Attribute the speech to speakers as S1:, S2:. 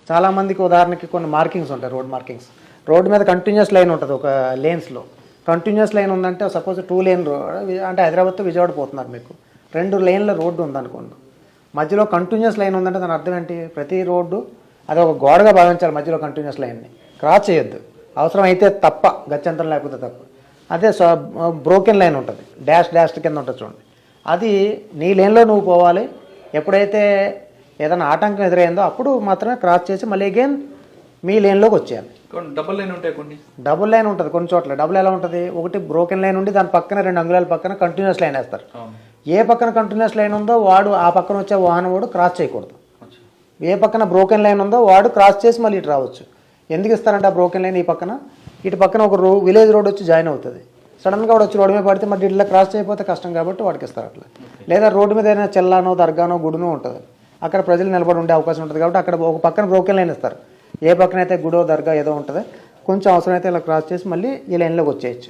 S1: చాలామందికి ఉదాహరణకి కొన్ని మార్కింగ్స్ ఉంటాయి, రోడ్ మార్కింగ్స్. రోడ్డు మీద కంటిన్యూస్ లైన్ ఉంటుంది, ఒక లేన్స్లో కంటిన్యూస్ లైన్ ఉందంటే సపోజ్ 2 లేన్ అంటే హైదరాబాద్తో విజయవాడ పోతున్నారు, మీకు 2 లేన్ల రోడ్డు ఉందనుకోండి, మధ్యలో కంటిన్యూస్ లైన్ ఉందంటే దాని అర్థం ఏంటి? ప్రతి రోడ్డు అది ఒక గోడగా భావించాలి, మధ్యలో కంటిన్యూస్ లైన్ని క్రాస్ చేయొద్దు, అవసరం అయితే తప్ప, గత్యంతరం లేకపోతే తప్ప. అదే బ్రోకెన్ లైన్ ఉంటుంది, డాష్ కింద ఉంటుంది చూడండి, అది నీ లేన్లో నువ్వు పోవాలి. ఎప్పుడైతే ఏదైనా ఆటంకం ఎదురైందో అప్పుడు మాత్రమే క్రాస్ చేసి మళ్ళీ అగైన్ మీ లేన్లోకి వచ్చేయాలి.
S2: డబుల్ లైన్ ఉంటాయి, కొన్ని
S1: డబుల్ లైన్ ఉంటుంది కొన్ని చోట్ల. డబుల్ ఎలా ఉంటుంది? ఒకటి బ్రోకెన్ లైన్ ఉండి దాని పక్కన 2 అంగుళాల పక్కన కంటిన్యూస్ లైన్ వేస్తారు. ఏ పక్కన కంటిన్యూస్ లైన్ ఉందో వాడు ఆ పక్కన వచ్చే వాహనం వాడు క్రాస్ చేయకూడదు. ఏ పక్కన బ్రోకెన్ లైన్ ఉందో వాడు క్రాస్ చేసి మళ్ళీ ఇటు రావచ్చు. ఎందుకు ఇస్తారంటే ఆ బ్రోకెన్ లైన్ ఈ పక్కన, ఇటు పక్కన ఒక విలేజ్ రోడ్ వచ్చి జాయిన్ అవుతుంది. సడన్గా వాడు వచ్చి రోడ్డు మీద పడితే మరి ఇట్లా క్రాస్ చేయకపోతే కష్టం కాబట్టి వాడికి ఇస్తారు అట్లా. లేదా రోడ్డు మీద ఏదైనా చెల్లానో దర్గానో గుడినో ఉంటుంది, అక్కడ ప్రజలు నిలబడి ఉండే అవకాశం ఉంటుంది కాబట్టి అక్కడ ఒక పక్కన బ్రోకెన్ లైన్ ఇస్తారు. ఏ పక్కన అయితే గుడో దర్గా ఏదో ఉంటుందో కొంచెం అవసరమైతే ఇలా క్రాస్ చేసి మళ్ళీ ఈ లైన్లోకి వచ్చేయచ్చు.